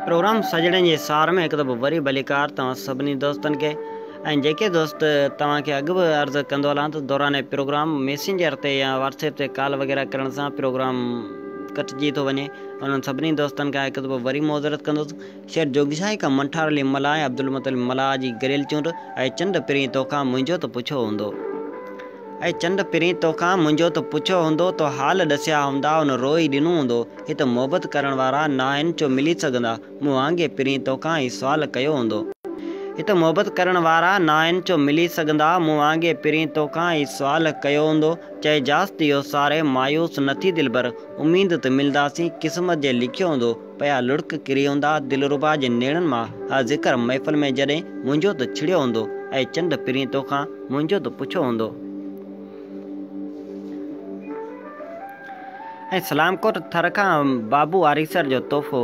Programme सजड़े जे सार में एक दफ़ो वरी भलीकार तव्हां सभिनी दोस्तनि खे ऐं जेके दोस्त तव्हांखे अॻु बि अर्ज़ु कंदो हलां त दौरान प्रोग्राम मैसेंजर ते या व्हाट्सएप ते कॉल वग़ैरह करण सां प्रोग्राम कटिजी थो वञे। उन्हनि सभिनी दोस्तनि खां हिकु दफ़ो वरी मुआज़रत कंदुसि। शेर जोगीशाही खां मंठार अली मलाह अब्दुल मतलिब मलाह जी गरियल चूंड ऐं चंड पिरी तोखां मुंहिंजो त पुछो हूंदो ऐं चंड पिरी तोखां मुंहिंजो त पुछो हूंदो तो हाल ॾसिया हूंदा उन रोई ॾिनो हूंदो। हिते मोहबत करण वारा ना आहिनि जो मिली सघंदा मूं वांगे पिरी तोखां ई सुवाल कयो हूंदो। हिते मोहबत करण वारा ना आहिनि जो मिली सघंदा मूं वांगे पिरी तोखां ई सुवाल कयो हूंदो। चइजास त इहो सारे मायूस नथी दिलबर उमीद त मिलंदासीं क़िस्मत जे लिखियो हूंदो। पया लुड़क किरी हूंदा दिलरुबा जे नेड़नि मां हा ज़िक्र महफ़िल में जॾहिं मुंहिंजो त छिड़ियो हूंदो ऐं चंड पिरी तोखां मुंहिंजो त पुछो हूंदो। ऐं सलामकोट थर खां बाबू आरीसर जो तोहफ़ो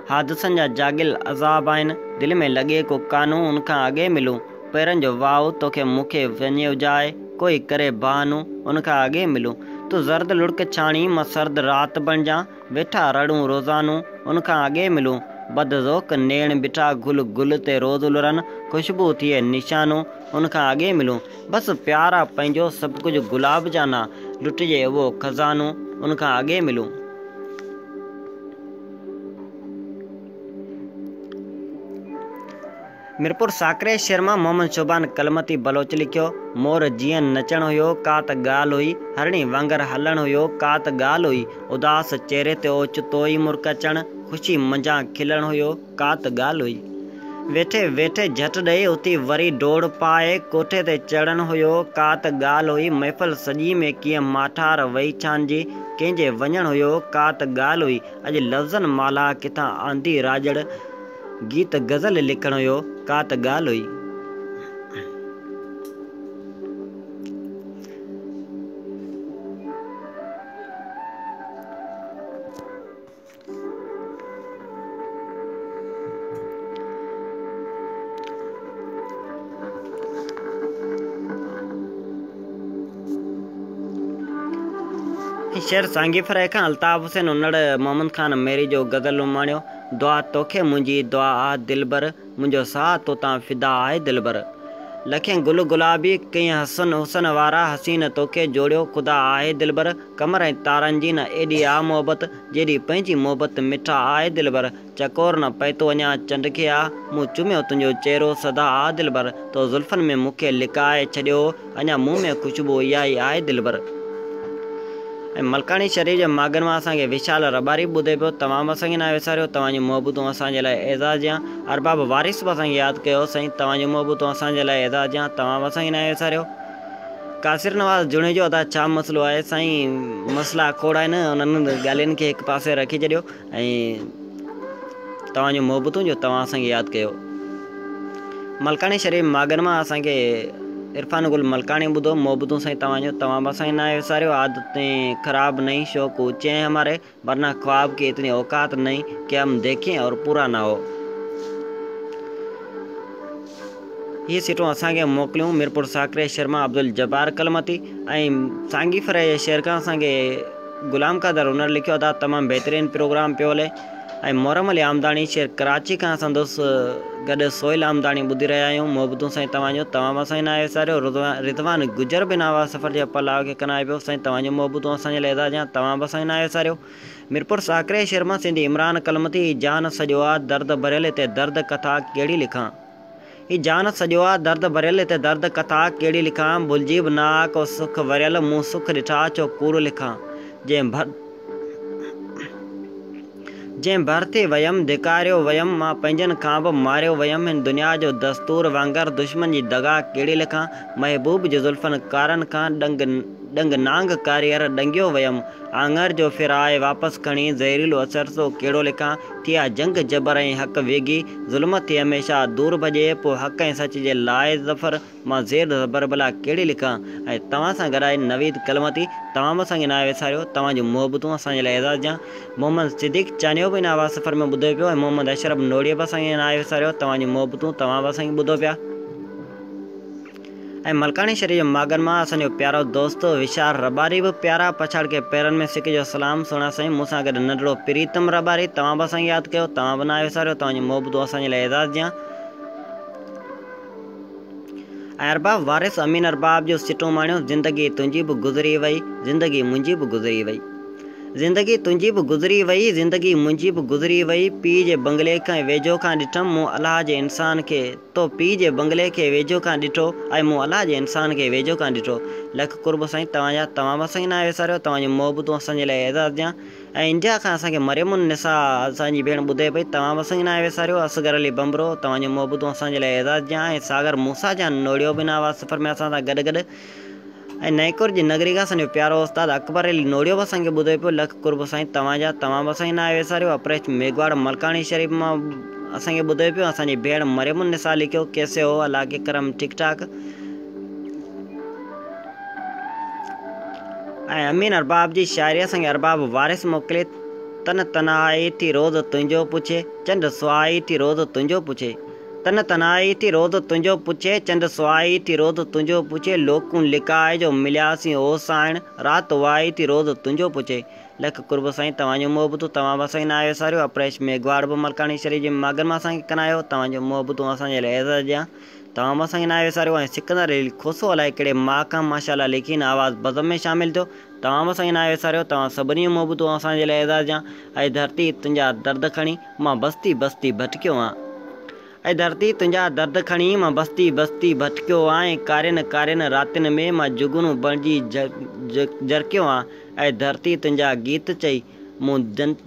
हादसनि जा जागिल अज़ाब आहिनि दिलि में लॻे को कानू उनखां अॻे मिलूं पेरनि जो वाउ तोखे मूंखे वञे उजाए कोई करे बहानू उनखां अॻे मिलूं तूं ज़र्द लुड़क छाणी मां सर्द राति बणिजां वेठा रड़ूं रोज़ानू उनखां अॻे मिलूं बदज़ोक नेण बिठा गुल गुल ते रोज़ लुरनि ख़ुशबू थिए निशानू उनखां अॻे मिलूं बसि प्यारा पंहिंजो सभु कुझु गुलाब जा ना लुटिजे उहो खज़ानू उनखां अॻे मिलूं। मिरपुर साकरे शर्मा मोहम्मद शोबान कलमती बलोच लिखियो मोर जीअं नचण हुयो का त ॻाल्हि हुई हरणी वांगर हलण हुयो का त ॻाल्हि हुई उदास चेहरे ते ओचितो ई मुर्क अचण ख़ुशी मंझां खिलण हुयो का त ॻाल्हि हुई वेठे वेठे झट ॾेई उथी वरी डोड़ पाए कोठे ते चढ़ण हुयो का त ॻाल्हि हुई महफ़िल सॼी में कीअं माठार वही छांइजी कंहिंजे वञण हुयो का त ॻाल्हि हुई अॼु लफ़्ज़नि माला किथां आंदी राजड़ गीत गज़ल लिखण हुयो का त ॻाल्हि हुई। शेर सांगीफर खां अल्ताफ़ हुसैन उन्नड़ मोहम्मद खान मेरी जो गज़ल उमाणियो दुआ तोखे मुंहिंजी दुआ आ दिलबर मुंहिंजो साह तो तां फिदा आहे दिलबर लखें गुल गुलाबी कई हसन हुसन वारा हसीन तोखे जोड़ियो ख़ुदा आहे दिलबर कमर ऐं तारनि जी न एॾी आहे मोहबत जेॾी पंहिंजी मोहबत मिठा आहे दिलबर चकोर न पए थो अञा चंड खे आहे मूं चुमियो तुंहिंजो चहिरो सदा आहे दिलबर तो ज़ुल्फ़नि में मूंखे लिकाए छॾियो अञा मुंहुं में ख़ुशबू इहा ई आहे दिलबर। ऐं मलकाणी शरीफ़ जे मागनि मां असांखे विशाल रबारी ॿुधे पियो तमामु असांखे न विसारियो तव्हांजी मोहबतूं असांजे लाइ एज़ाज़ या अरबाब वारिस बि असांखे यादि कयो साईं तव्हांजी मोहबतूं असांजे लाइ एज़ाज़ या तमामु असांखे न विसारियो। कासिर नवाज़ जुणे जो अदा छा मसइलो आहे साईं मसइला खोड़ आहिनि उन्हनि ॻाल्हियुनि खे हिकु पासे रखी छॾियो ऐं तव्हांजूं मोहबतूं जो तव्हां असांखे यादि कयो। मलकाणी शरीफ़ मागनि मां असांखे इरफान गुल मलकानी ॿुधो मोहबतूं साईं तव्हांजो तव्हां बि असांखे न विसारियो आदतें ख़राब नहीं शौक़ ऊँचे हैं हमारे वरना ख्वाब की इतनी औकात नहीं कि हम देखें और पूरा ना हो। ये सीटूं असांखे मोकिलियूं मिरपुर साकरे शर्मा अब्दुल जब्बार कलमती ऐं सांगीफर जे शेर खां असांखे गुलाम कादर हुनर लिखियो अदा तमामु बहितरीनु प्रोग्राम पियो हले ऐं मोहरम अली आमदाणी शेर कराची खां संदसि गॾु सोहिल आमदाणी ॿुधी रहिया आहियूं मोहबतूं साईं तव्हांजो तव्हां बि असांखे न विसारियो रिज़वान गुजर बि नवा सफ़र जे पलाव खे कनाए पियो साईं तव्हांजूं मोहबतूं असांजे लाइ एज़ाज़ या तव्हां बि असांखे न विसारियो। मिरपुर साकरे शर्मा सिंधी इमरान कलमती जान सॼो आहे दर्द भरियल हिते दर्द कथा कहिड़ी लिखां ही जान सॼो आहे दर्द भरियल हिते दर्द कथा कहिड़ी लिखां भुलिजी बि न को सुख वरियल मूं सुख ॾिठा छो कूड़ लिखां जंहिं भर थी वयमि धिकारियो वयमि मां पंहिंजनि खां बि मारियो वयमि हिन दुनिया जो दस्तूर वांगुरु दुश्मन जी दगा कहिड़ी लिखां महबूब जे ज़ुल्फ़नि कारनि खां डंग नांग कारियर ॾंगियो वयमि आङर जो फिराए वापसि खणी ज़हरीलो असर सो कहिड़ो लिखां थिया जंग जबर ऐं हक़ वेगी ज़ुल्म थी हमेशह दूर भॼे पोइ हक़ ऐं सच जे लाइ ज़फ़र मां ज़ेर ज़बर भला कहिड़ी लिखां ऐं तव्हां सां गॾु आहे नवीद कलमती तव्हां बि असांखे न विसारियो तव्हांजूं मोहबतूं असांजे लाइ एज़ाज़ जा। मोहम्मद सिद्दीक़ चानियो बि नवा सफ़र में ॿुधो पियो ऐं मोहम्मद अशरफ नोड़ीअ बि असांखे न विसारियो तव्हांजूं मोहबतूं तव्हां बि असांखे ॿुधो पिया। ऐं मलकानी शरीफ़ जो मागन मां असांजो प्यारो दोस्त विशाल रबारी बि प्यारा पछाड़ के पेरनि में सिक जो सलाम सुहिणा साईं। मूंसां गॾु नंढड़ो प्रीतम रबारी, तव्हां बि असांखे यादि कयो, तव्हां बि न विसारियो, तव्हांजी मोहबतूं असांजे लाइ एज़ाज़ ॾियां। ऐं अरबाब वारिस अमीन अरबाब जो सिटूं माणियो, ज़िंदगी तुंहिंजी बि गुज़री वई, ज़िंदगी मुंहिंजी बि गुज़री वई, ज़िंदगी तुंहिंजी बि गुज़री वई, ज़िंदगी मुंहिंजी बि गुज़री वई। पीउ जे बंगले खां वेझो खां ॾिठमि मूं अलाह जे इंसान खे, तो पीउ जे बंगले खे वेझो खां ॾिठो ऐं मूं अलाह जे इंसान खे वेझो खां ॾिठो। लख कुर्ब साईं तव्हांजा, तव्हां बि असांखे न विसारियो, तव्हांजी मोहबतूं असांजे लाइ एज़ाज़ ॾियां। ऐं इंडिया खां असांखे मरियमुन निसा असांजी भेण ॿुधे पई, तव्हां बि असांखे न विसारियो। असगर अली बंबरो, तव्हांजी मोहबतूं असांजे लाइ एज़ाज़ ॾियां। ऐं सागर मूसा जा नोड़ियो बि न आवाज़ सफ़र में असां सां गॾु। ऐं नईकोर जी नगरी खां असांजो प्यारो उस्ताद अकबर अली नोड़ियो बि असांखे ॿुधे पियो। लख कुर्ब साईं तव्हांजा, तव्हां बि असांखे न विसारियो। अप्रेच मेघवाड़ मलकानी शरीफ़ मां असांखे ॿुधे पियो। असांजी भेण मरियमुन निसा लिखियो, कैसे हो अल्लाह के करम ठीक ठाक। ऐं अमीन अरबाब जी शाइरी असांखे अरबाब वारिस मोकिले, तन तनाई थी रोज़ तुंहिंजो पुछे, चंड सुहाई थी रोज़ तुंहिंजो पुछे, तन तनाई थी रोज़ तुंहिंजो पुछे, चंड सुहाई थी रोज़ तुंहिंजो पुछे, लोकूं लिकाए जो मिलियासीं ओ साइण, राति वाई थी रोज़ तुंहिंजो पुछे। लख कुर्ब साईं तव्हांजो मोहबतूं, तव्हां बि असांखे न विसारियो। अप्रेश मेघवाड़ बि मलकानी शरीफ़ जे मागन मां असांखे कनायो, तव्हांजो मोहबतूं असांजे लाइ एज़ाज़ ॾियां, तव्हां बि असांखे न विसारियो। ऐं सिकंदर अली खोसो अलाए कहिड़े मां खां माशाल्लाह लिखी आवाज़ बज़म में शामिल थियो, तव्हां बि असांखे न विसारियो। तव्हां सभिनी मोहबतूं असांजे लाइ एज़ाज़ ॾियां। ऐं धरती तुंहिंजा दर्द खणी मां बस्ती बस्ती भटकियो आहियां, ऐं धरती तुंहिंजा दर्द खणी मां बस्ती बस्ती भटकियो आहियां, कारिन कारिन रातिनि में मां जुगनू बणिजी जरकियो आहियां। ऐं धरती तुंहिंजा गीत चई मूं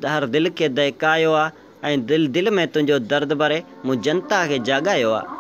हर दिलि खे दहकायो आहे, ऐं दिलि दिलि में तुंहिंजो दर्द भरे मूं जनता खे जाॻायो आहे।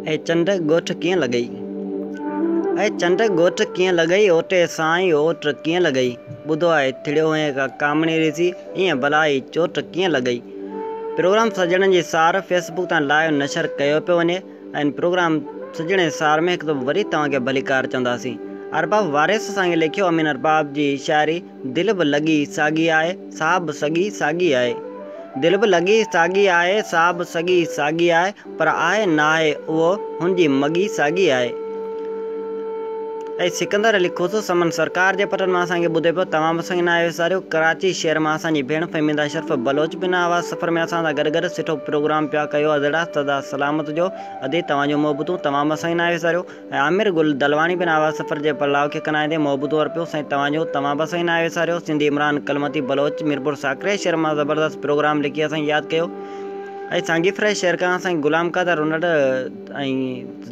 ऐं चंड ॻोठ कीअं लॻई। ऐं चंड ॻोठ कीअं लॻई ओटे साईं ओट कीअं लॻई। ॿुधो आहे थिड़ियो ऐं का कामणी ॾिसी ईअं भलाई चोट कीअं लॻई। प्रोग्राम सजणनि जी सार फेसबुक तां लाइव नशर कयो पियो वञे ऐं प्रोग्राम सजणे सार में हिकु दफ़ो वरी तव्हांखे भलीकार चवंदासीं। अरबाब वारिस असांखे लिखियो अमीन अरबाब जी शाइरी दिलि बि लॻी साॻी आहे साह बि सॻी साॻी आहे। दिलि बि लॻी साॻी आहे साह बि सॻी साॻी आहे पर आहे न आहे उहो हुनजी मॻी साॻी आहे। ऐं सिकंदर अली ख़ुशूस समन सरकार जे पटनि मां असांखे ॿुधे पियो तमामु असांखे न विसारियो। कराची शहर मां असांजी भेण फ़हमीदा शर्फ बलोच बिन आवाज़ सफ़र में असां सां गॾु सुठो प्रोग्राम पिया कयो अदड़ा सदा सलामत जो अदी तव्हांजो मोहबतूं तमामु असांखे न विसारियो। ऐं आमिर गुल दलवाणी बिन आवाज़ सफ़र जे पलाव खे कनाए मोहबतूं अर्पियो साईं तव्हांजो तमामु असांखे न विसारियो। सिंधी इमरान कलमती बलोच मीरपुर साकरे शहर मां ज़बरदस्त प्रोग्राम लिखी असांखे यादि कयो। ऐं सांगी फ्राई शेयर खां असांखे गुलाम कादर उनड़ ऐं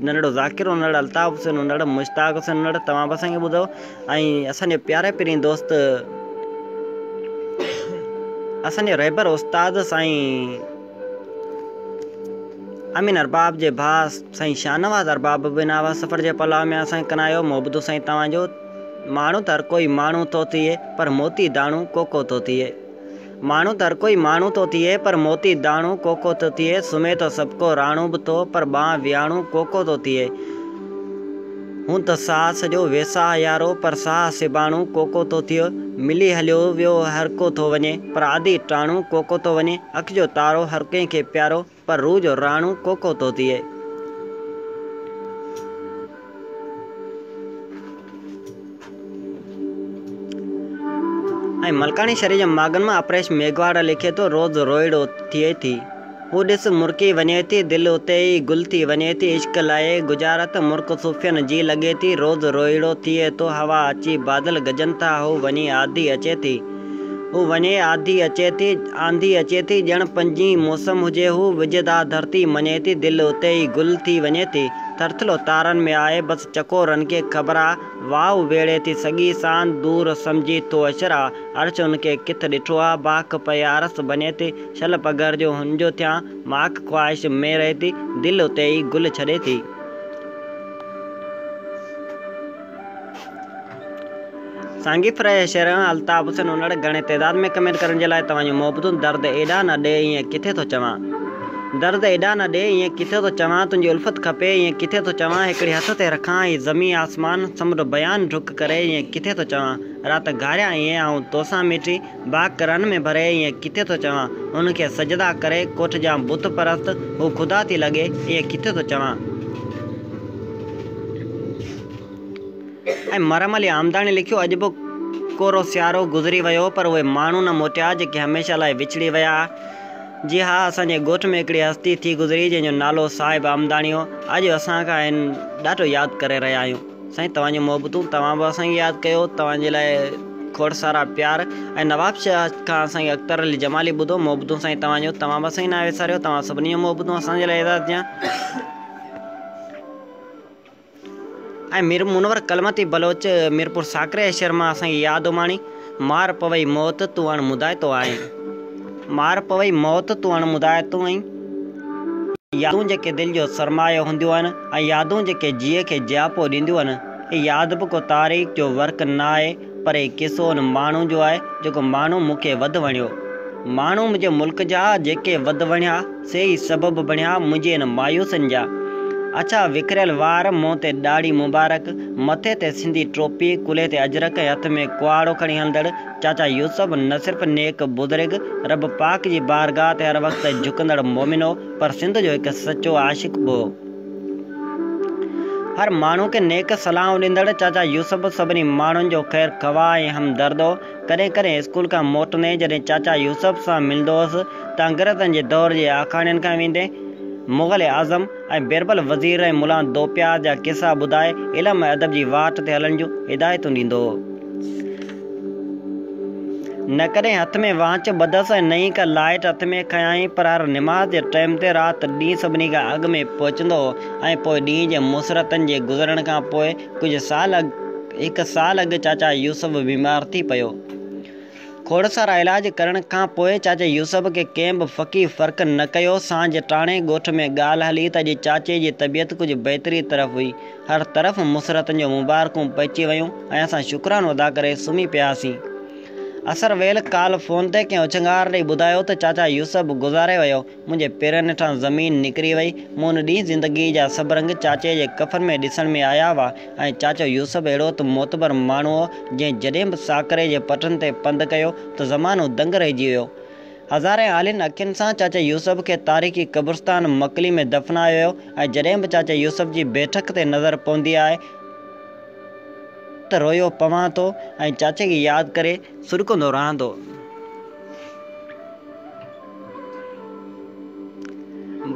नंढड़ो ज़ाकिर उनड़ अल्ताफ़ हुसैन उनड़ मुश्ताक हुसैन उनड़ तव्हां बि असांखे ॿुधो। ऐं असांजे प्यारे पिरीं दोस्त असांजे रहबर उस्ताद साईं अमीन अरबाब जे भाउ साईं शाहनवाज़ अरबाब बिन आवाज़ सफ़र जे पलाव में असांखे कनायो मोहबतूं साईं तव्हांजो। माण्हू त हर कोई माण्हू थो थिए पर मोती दाणू कोको थो थिए। माण्हू त हर कोई माण्हू थो थिए पर मोती दाणू कोको थो थिए। सुम्हे तो सभु को राणू बि थो पर बांह वियाणू कोको थो थिए। हूं त साह सॼो वेसा यारो पर साह सिबाणू कोको थो थिए। मिली हलियो वियो हर को थो वञे पर आदि टाणू कोको थो वञे। अखि जो तारो हर कंहिंखे प्यारो पर रूह जो राणू कोको थो थिए। ऐं मलकानी शरीर जे मागन मां अपरेश मेघवाड़ लिखे थो रोज़ रोइड़ो थिए थी हू ॾिस मुर्की वञे थी दिलि उते ई गुल थी वञे थी। इश्क लाइ गुजारत मुर्क सूफ़ियन जी लॻे थी रोज़ रोइड़ो थिए थो हवा अची बादल गजनि था हू वञी आधी अचे थी हू वञे आधी अचे थी आंधी अचे थी ॼण पंजी मौसम हुजे हू विझदा धरती मञे थी दिलि उते ई गुल थी वञे थी। थरथलो तारनि में आहे बसि चकोरनि खे ख़बर आहे वाह वेड़े थी सॻी सान दूर सम्झी थो अशरा अर्श उनखे किथ ॾिठो आहे बाख पयारस बने थी शल पगर जो हुनजो थियां माक ख्वाहिश में रहे थी दिलि उते ई गुल छॾे थी। सांगी फ्राई शहर अल्ताफ़ हुसैन उनड़ घणे तइदाद में कमेंट करण जे लाइ तव्हांजो मोहबतूं दर्द एॾा न ॾे ईअं किथे थो चवां। दर्द एॾा न ॾे ईअं किथे थो चवां तुंहिंजी उल्फत खपे ईअं किथे थो चवां। हिकिड़ी हथ ते रखां हीअ ज़मी आसमान समुंड बयान डुक करे ईअं किथे थो चवां। राति घारियां ईअं ऐं तोसां मिटी बाग रन में भरे ईअं किथे थो चवां। उनखे सजदा करे कोठ जा बुत परस्त हू ख़ुदा थी लॻे ईअं किथे थो चवां। ऐं मरम अली आमदाणी लिखियो अॼु बि कोरो सियारो गुज़री वियो पर उहे माण्हू न मोटिया जेके हमेशह लाइ विछड़ी विया। जी हा असांजे ॻोठ में हिकिड़ी हस्ती थी गुज़री जंहिंजो नालो साहिब आमदाणी हो। अॼु असां खां ॾाढो यादि करे रहिया आहियूं साईं तव्हांजो मोहबतूं तव्हां बि असांखे यादि कयो तव्हांजे लाइ खोड़ सारा प्यार। ऐं नवाब शाह खां असांखे अख्तर अली जमाली ॿुधो मोहबतूं साईं तव्हांजो तव्हां बि असांखे न विसारियो तव्हां सभिनी जो मोहबतूं असांजे लाइ इज़त ॾियां। ऐं मीर मुनवर कलमती बलोच मीरपुर साकरे शहर मां असांखे यादि उमाणी मार पवई मौत तूं हाणे मुदाए थो आहीं। मार पवई मौत तूं हाणे मुदाए थो आहीं। यादूं जेके दिलि जो सरमायो हूंदियूं आहिनि ऐं यादूं जेके जीअ खे जियापो ॾींदियूं आहिनि। यादि बि को तारीख़ जो वर्क न आहे पर हे किसो हुन माण्हू जो आहे जेको माण्हू मूंखे वधि वणियो। माण्हू मुंहिंजे मुल्क जा जेके वधि वणिया से ई सबबु बणिया मुंहिंजे हिन मायूसनि जा। अच्छा विखरियल वार मुंहं ते ॾाढ़ी मुबारक मथे ते सिंधी टोपी कुल्हे ते अजरक हथ में कुआड़ो खणी हलंदड़ चाचा यूसुफ न सिर्फ़ु नेक बुज़ुर्ग रब पाक जी बारगाह ते हर वक़्तु झुकंदड़ मोमिन हो पर सिंध जो हिकु सचो आशिक़ बि हो। हर माण्हू खे नेक सलाहूं ॾींदड़ चाचा यूसुफ सभिनी माण्हुनि जो ख़ैरु ख़वाह ऐं हमदर्द हो। कॾहिं कॾहिं स्कूल खां मोटंदे जॾहिं चाचा यूसुफ सां मिलंदो हुअसि त अंग्रेज़नि जे दौर जे आखाणियुनि खां वेंदे मुग़ल आज़म ऐं बिरबल वज़ीर ऐं मुला दोप्यार जा किस्सा ॿुधाए इल्म ऐं अदब जी वाट ते हलण जूं हिदायतूं ॾींदो हो। न कॾहिं हथ में वांच ॿधसि ऐं नई का लाइट हथ में खयाईं पर हर निमाज़ जे टाइम ते राति ॾींहुं सभिनी खां अॻु में पहुचंदो हो। ऐं पोइ ॾींहं जे मुसरतनि जे गुज़रण खां पोइ हिकु साल अॻु चाचा यूसुफ बीमार थी पियो। खोड़ सारा इलाज करण खां पोइ चाचा यूसुफ खे कंहिं बि फ़क़ी फ़र्क़ु न कयो। सांझ टाणे ॻोठ में ॻाल्हि हली त अॼु चाचे जी तबियत कुझु बहितरी तरफ़ हुई। हर तरफ़ मुसरतनि जो मुबारकूं पइजी वियूं ऐं असां शुक्रानो अदा करे सुम्ही पियासीं। असर वेल काल फ़ोन ते कंहिं उछंगार ॾेई ॿुधायो त चाचा यूसुफ गुज़ारे वियो। मुंहिंजे पेरनि हेठां ज़मीन निकिरी वई। मूं उन ॾींहुं ज़िंदगी जा सभु रंग चाचे जे कफ़न में ॾिसण में आया हुआ ऐं चाचो यूसुफ अहिड़ो त मोतबर माण्हू हो जंहिं जॾहिं बि साकरे जे पटनि ते पंधु कयो त ज़मानो दंग रहिजी वियो। हज़ारे आलिन अखियुनि सां चाचा यूसुफ खे तारीख़ी क़ब्रिस्तान मकली में दफ़नायो वियो ऐं जॾहिं बि चाचा यूसुफ जी बैठक ते नज़र पवंदी आहे त रोयो पवां थो ऐं चाचे खे यादि करे सुरकंदो रहंदो।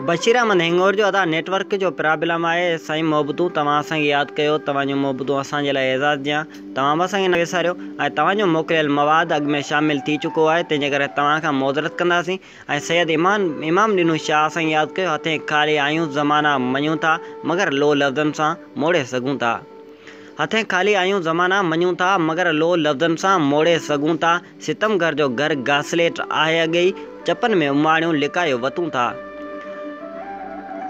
बशीर अहमद हिंगोर जो अदा नेटवर्क जो प्रॉब्लम आहे। साईं मोहबतूं तव्हां असांखे यादि कयो। तव्हांजूं मोहबतूं असांजे लाइ एज़ाज़ ॾियां। तव्हां बि असांखे न विसारियो ऐं तव्हांजो मोकिलियल मवाद अॻु में शामिलु थी चुको आहे। तंहिंजे करे तव्हां मोज़रत कंदासीं। ऐं सैयद इमाम ॾिनू शाह असांखे यादि कयो। हथे खाली आहियूं ज़माना मञूं था मगर लो लफ़्ज़नि सां मोड़े सघूं था। हथे खाली आहियूं ज़माना मञूं था मगर लो लफ़्ज़नि सां मोड़े सघूं था। सितमगर जो घर घासलेट आहे अॻेई चपनि में उमाणियूं लिकायो वतूं था।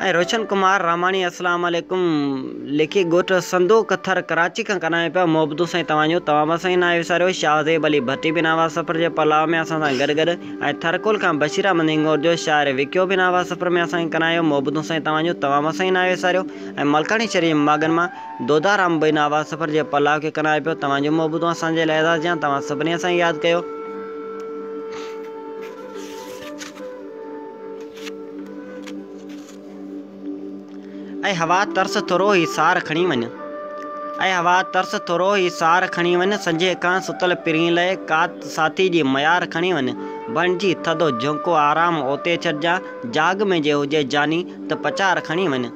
ऐं रोशन कुमार रामाणी अस्सलाम वालेकुम लिखी ॻोठ संदो कथर कराची खां कराए पिया। मोहबतूं साईं तव्हां बि साईं न विसारियो। शाहज़ेब अली भट्टी बि नवाज़ सफ़र जे पलाव में असां सां गॾु ऐं थरकोल खां बशीर अहमद हिंगोर जो शाइर विकियो बि नवाज़ सफ़र में असांखे करायो। मोहबतूं साईं तव्हां बि साईं न विसारियो। ऐं मलकानी शरीफ़ मागन मां दोदाराम बि नवाज़ सफ़र जे पलाव खे कराए पियो। तव्हांजूं मोहबतूं असांजे लाइ एज़ाज़ ॾियां। तव्हां सभिनी असांखे यादि कयो। ऐं हवा तरस थोरो ई सार खणी वञ। ऐं हवा तरस थोरो ई सार खणी वञ। संजे खां सुतल पिरी लए कात साथी जी मयार खणी वञ। बणिजी थधो झोंको आराम ओते छॾिजांइ। जाग में जे हुजे जानी त पचार खणी वञ।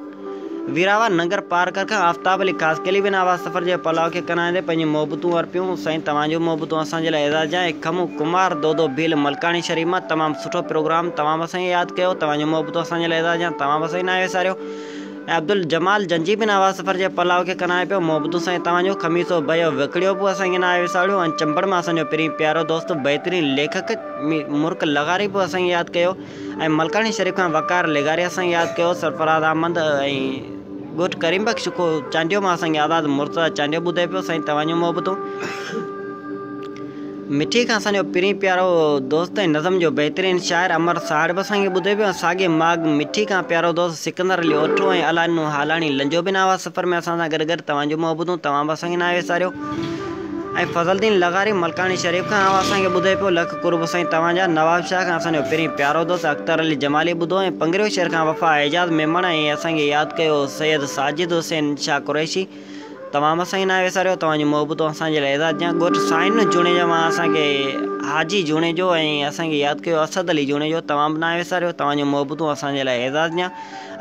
वीरावा नगर पार्कर खां आफ्ताब अली ख़ासकेली बि नवाज़ सफ़र जे पलाव खे कराईंदे पंहिंजी मोहबतूं अर्पियूं। साईं तव्हांजूं मोहबतूं असांजे लाइ एज़ाज़ ऐं खमू कुमार दोदो भील मलकानी शरीफ़ मां तमामु सुठो प्रोग्राम तव्हां बि असांखे यादि कयो। तव्हांजूं मोहबतूं असांजे लाइ एज़ाज़ तव्हां बि असांखे न विसारियो। ऐं अब्दुल जमाल जंजी बि नवाज़ सफ़र जे पलाव खे कराए पियो। मोहबतूं साईं तव्हांजो खमीसो भयो विकिड़ियो बि असांखे न विसारियो। ऐं चंबड़ मां असांजो पहिरीं प्यारो दोस्त बहितरीनु लेखक मुर्क लगारी बि असांखे यादि कयो। ऐं मलकानी शरीफ़ खां वकार लेगारी असांखे यादि कयो। सरफराज़ अहमद ऐं ॻोठ करीम बख़्श को चांडियो मां असांखे आज़ाद मुर्तज़ा चांडियो ॿुधाए पियो। साईं तव्हांजूं मोहबतूं मिठी खां असांजो पहिरीं प्यारो दोस्त ऐं नज़म जो बहितरीनु शाइर अमर साहिड़ बि असांखे ॿुधाए पियो। साॻे माग मिठी खां प्यारो दोस्त सिकंदर अली ओठो ऐं अलानू हालाणी लंजो बि नवाज़ सफ़र में असां सां गॾु तव्हांजूं मोहबतूं तव्हां बि असांखे न विसारियो। ऐं फज़लदीन लगारी मलकानी शरीफ़ खां असांखे ॿुधाए पियो। लख कुर्ब साईं तव्हांजा। नवाब शाह खां असांजो पहिरीं प्यारो दोस्त अख्तर अली जमाली ॿुधो ऐं पंगरियो शहर खां वफ़ा एजाज़ मेमण ऐं असांखे यादि कयो सैयद साजिद हुसैन शाह कुरैशी। तव्हां बि असांखे न विसारियो। तव्हांजूं मोहबतूं असांजे लाइ एज़ाज़ ॾियां। ॻोठ साइन जूणे जो मां असांखे हाजी जूणे जो ऐं असांखे यादि कयो असद अली जूणे जो। तव्हां बि न विसारियो। तव्हांजूं मोहबतूं असांजे लाइ एज़ाज़ ॾियां।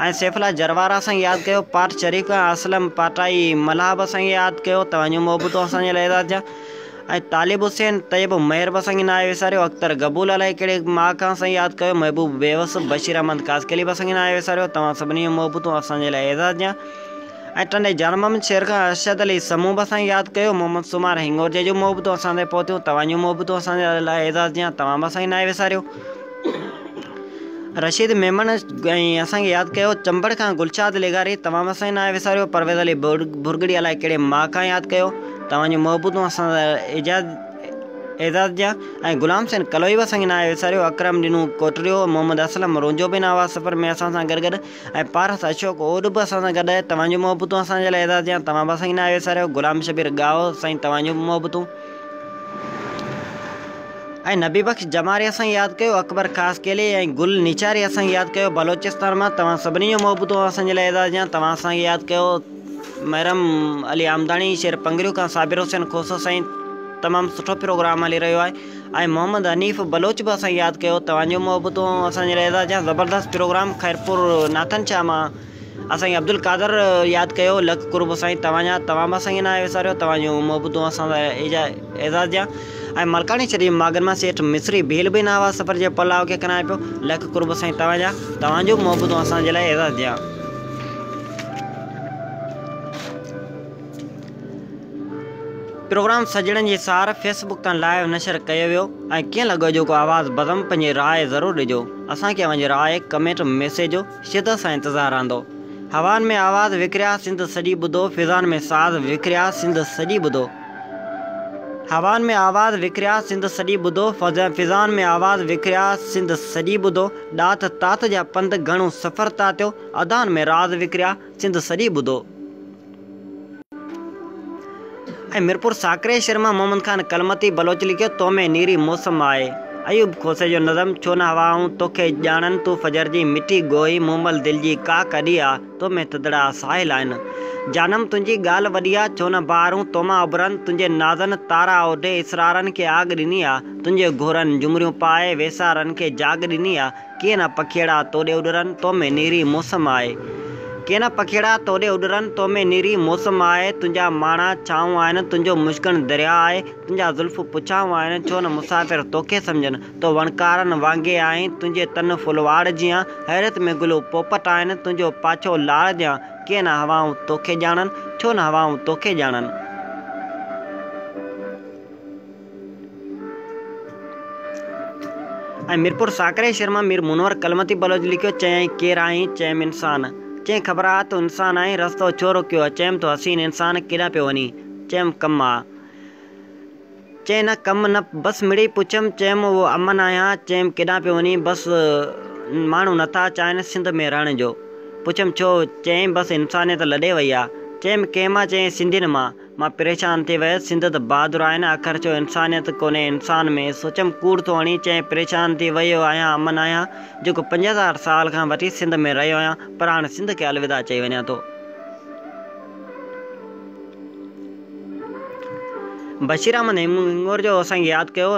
ऐं सैफुल्ला जरवारा असांखे यादि कयो। पाठ शरीफ़ खां असलम पाटाई मलाह बि असांखे यादि कयो। तव्हांजूं मोहबतूं असांजे लाइ एज़ाज़ ॾियां। ऐं तालिब हुसैन तैयब मेहर बि असांखे न विसारियो। अख्तर गबूल अलाए कहिड़े मां खां असांखे यादि कयो। महबूब बेवस बशीर अहमद कासकेली बि असांखे न विसारियो। तव्हां सभिनी मोहबतूं असांजे लाइ एज़ाज़ ॾियां। ऐं टंडे जान मोहम्मद शेर खां अरशद अली समूह बि असांखे यादि कयो। मोहम्मद सुमार हिंगोर जूं मोहबतूं असां ताईं पहुतियूं। तव्हांजूं मोहबतूं असांजे लाइ एज़ाज़ ॾियां। तव्हां बि असांखे न विसारियो। रशीद मेमन ऐं असांखे यादि कयो। चंबड़ खां गुलशाद लेगारी तव्हां बि असांखे न विसारियो। परवेज़ अली भुरगड़ी अलाए कहिड़े मां खां यादि कयो। तव्हांजूं मोहबतूं असां एज़ाज़ ॾियां। ऐं गुलाम हुसैन कलोई बि असांखे न विसारियो। अकरम ॾिनू कोटरियो मोहम्मद असलम रोंजो बि नवाज़ सफ़र में असां सां गॾु ऐं पारस अशोक ओड बि असां सां गॾु आहे। तव्हांजूं मोहबतूं असांजे लाइ एज़ाज़ ॾियां। तव्हां बि असांखे न विसारियो। गुलाम शबीर गाओ साईं तव्हांजूं मोहबतूं। ऐं नबी बख़्श जमारी असांखे यादि कयो। अकबर ख़ासकेली ऐं गुल निचारी असांखे यादि कयो बलोचिस्तान मां। तव्हां सभिनी जूं मोहबतूं असांजे लाइ एज़ाज़ ॾियां। तव्हां असांखे यादि कयो। महरम अली आमदाणी शेर पंगरियूं खां साबिर हुसैन खोसो साईं तमामु सुठो प्रोग्राम हली रहियो आहे। ऐं मोहम्मद हनीफ़ बलोच बि असांखे यादि कयो। तव्हांजूं मोहबतूं असांजे लाइ एज़ाज़ ॾियां। ज़बरदस्त प्रोग्राम ख़ैरपुर नाथन शाह मां असांखे अब्दुल कादर यादि कयो। लख कुर्ब साईं तव्हां बि असांखे न विसारियो। तव्हांजूं मोहबतूं असां सां एज़ाज़ ॾियां। ऐं मलकानी शरीफ़ मागन मां सेठ मिस्री भील बि नवाज़ सफ़र जे पलाव खे कराए पियो। लख कुर्ब साईं तव्हांजूं मोहबतूं असांजे लाइ एज़ाज़ ॾियां। प्रोग्राम सजणनि जी सार फेसबुक तां लाइव नशर कयो वियो ऐं कीअं लॻो जेको आवाज़ बदम पंहिंजी राय ज़रूरु ॾिजो। असांखे पंहिंजी राय कमेंट मैसेज शिदत सां इंतज़ारु रहंदो। हवानि में आवाज़ विकिरिया सिंध सॼी ॿुधो, फिज़ान में साज़ विकिरिया सिंध सॼी ॿुधो। हवानि में आवाज़ विकिरिया सिंध सॼी ॿुधो, फिज़ान में आवाज़ विकिरिया सिंध सॼी ॿुधो। ॾात तात जा पंध घणो सफ़र तातियो, अदान में राज़ विकिरिया सिंध सॼी ॿुधो। ऐं मिरपुर साकरे शर्मा मोहम्मद खान कलमती बलोच लिखियो, तो में नीरी मौसम आहे। अयूब खोसे जो नज़म, छो न हवाऊं तोखे ॼाणनि, तूं फजर जी मिटी गोई, मूमल दिल जी का कॾी आहे, तो में थदड़ा साहिल आहिनि। जानम तुंहिंजी ॻाल्हि वॾी आहे, छो न ॿारूं तोमां उभरनि, तुंहिंजे नाज़नि तारा ओॾे इसरारनि खे आग ॾिनी आहे, तुंहिंजे घोरनि जुमरियूं पाए वेसारनि खे जाग ॾिनी आहे। कीअं न पखेड़ा तोॾे उॾरनि, तो में नीरी मौसम आहे। कीअं न पखेड़ा तोॾे उॾरनि, तो में नीरी मौसम आहे। तुंहिंजा माणा छाऊं आहिनि, तुंहिंजो मुश्किन दरिया आहे, तुंहिंजा ज़ुल्फ़ पुछाऊं आहिनि, छो न मुसाफ़िर तोखे सम्झनि, तो वणकारनि वांगे आहीं, तुंहिंजे तन फुलवाड़ जियां, हैरत में गुल पोपट आहिनि, तुंहिंजो पाछो लाड़ जियां। कीअं न हवाऊं तोखे ॼाणनि, छो न हवाऊं तोखे ॼाणनि। ऐं मिरपुर साकरे शर्मा मीर मुनवर कलमती बलोच लिखियो, चयईं केरु आहीं, चयमि इंसान, चयईं ख़बर आहे तूं इंसान आहीं, रस्तो छो रोकियो आहे, चयमि तो हसीन इंसान केॾां पियो वञी, चयमि कमु आहे। चयईं न कमु न, बसि मिड़ी पुछियमि, चयमि उहो अमन आहियां, चयमि केॾां पियो वञी, बसि माण्हू नथा चाहिनि सिंध में रहण जो। पुछियमि छो, चयईं बसि इंसानियत लॾे वई आहे। चयमि कंहिं मां, चयईं सिंधियुनि मां परेशान थी वियसि, सिंध त बहादुर आहिनि, आख़िर छो इंसानियत कोन्हे इंसान में। सोचियमि कूड़ थो हणी, चयईं परेशान थी वियो आहियां, अमन आहियां, जेको 5000 साल खां वठी सिंध में रहियो आहियां, पर हाणे सिंध खे अलविदा चई वञा थो। बशीर अहमद हिंगोर जो असांखे यादि कयो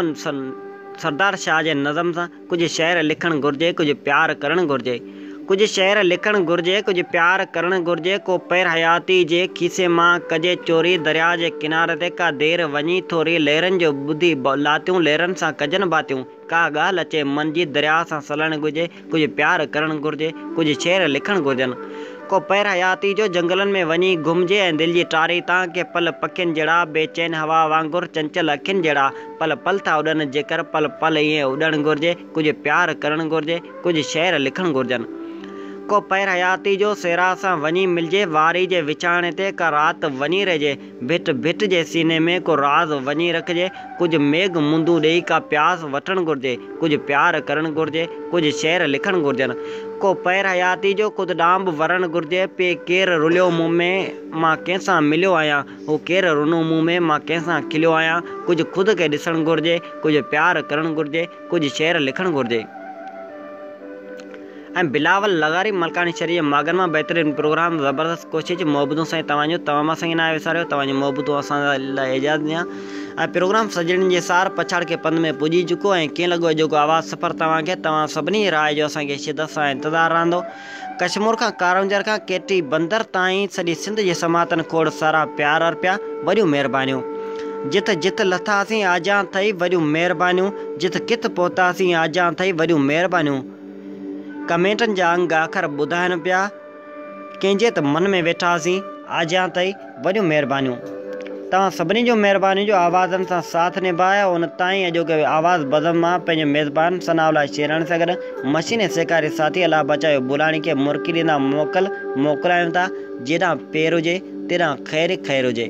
सरदार शाह जे नज़म सां, कुझु शेर लिखणु घुरिजे, कुझु प्यारु करणु घुरिजे। कुझु शेर लिखणु घुरिजे, कुझु प्यारु करणु घुरिजे, को पैर हयाती जे खीसे मां कजे चोरी, दरिया जे किनारे ते का देरि वञी थोरी, लहरनि जो ॿुधी लातियूं, लहरनि सां कजनि बातियूं, का ॻाल्हि अचे मन जी, दरिया सां सलणु घुरिजे, कुझु प्यारु करणु घुरिजे, कुझु शेर लिखणु घुरिजनि। को पैर हयाती जो जंगलनि में वञी घुमिजे, ऐं दिलि जी टारी तां के पल पखियुनि जहिड़ा, बेचैन हवा वांगुरु चंचल अखियुनि जहिड़ा, पल पल था उॾनि, जेकर पल पल ईअं उॾणु घुरिजे, कुझु प्यारु करणु घुरिजे, कुझु शेर लिखणु घुरिजनि। को पैर हयाती जो सेरा सां वञी मिलिजे, वारी जे विछाणे ते का राति वञी रहिजे, भिट भिट जे सीने में को राज़ वञी रखिजे, कुझु मेघ मुंदूं ॾेई का प्यास वठणु घुरिजे, कुझु प्यारु करणु घुरिजे, कुझु शेर लिखणु घुरिजनि। को पैर हयाती जो ख़ुदि ॾांब वरणु घुरिजे, पे केरु रुलियो मुंहुं में मां कंहिंसां मिलियो आहियां, हू केरु रुनो मुंहुं में मां कंहिंसां खिलियो आहियां, कुझु ख़ुदि खे ॾिसणु घुरिजे, कुझु प्यारु करणु घुरिजे, कुझु शेर लिखणु घुरिजे। ऐं बिलावल लगारी मलकानी शरीफ़ मागन मां बहितरीनु प्रोग्राम ज़बरदस्त कोशिशि मोहबतूं साईं तव्हां मां साईं न विसारियो, तव्हांजी मोहबतूं असां लाइ एजाज़ ॾियां। ऐं प्रोग्राम सजणनि जे सार पछाड़ के पंध में पुॼी चुको, ऐं कीअं लॻो जेको आवाज़ सफ़र तव्हांखे, तव्हां सभिनी राय जो असांखे शिदत सां इंतज़ारु रहंदो। कश्मीर खां कारंजर खां केटी बंदर ताईं सॼी सिंध जे समातनि खोड़ सारा प्यार अर्पिया, वॾियूं महिरबानियूं। जित जित लथासीं आजा थई, वॾियूं महिरबानियूं, जित कित पहुतासीं आजा थई, वॾियूं महिरबानियूं। कमेंटनि जा अंग आख़िर ॿुधाइनि पिया, कंहिंजे त मन में वेठासीं आजा ताईं, वॾियूं महिरबानियूं। तव्हां सभिनी जो महिरबानी जो आवाज़नि सां साथ निभाया, उन ताईं अॼोके आवाज़ बदम मां पंहिंजे मेज़बान सनाउल्ला शेराणी सां गॾु मशीन सेकारी साथी अलाह बचायो बुलाणी खे मुरकी ॾींदा मोकिलायूं था, जेॾां पेर हुजे तेॾां ख़ैर ख़ैर हुजे।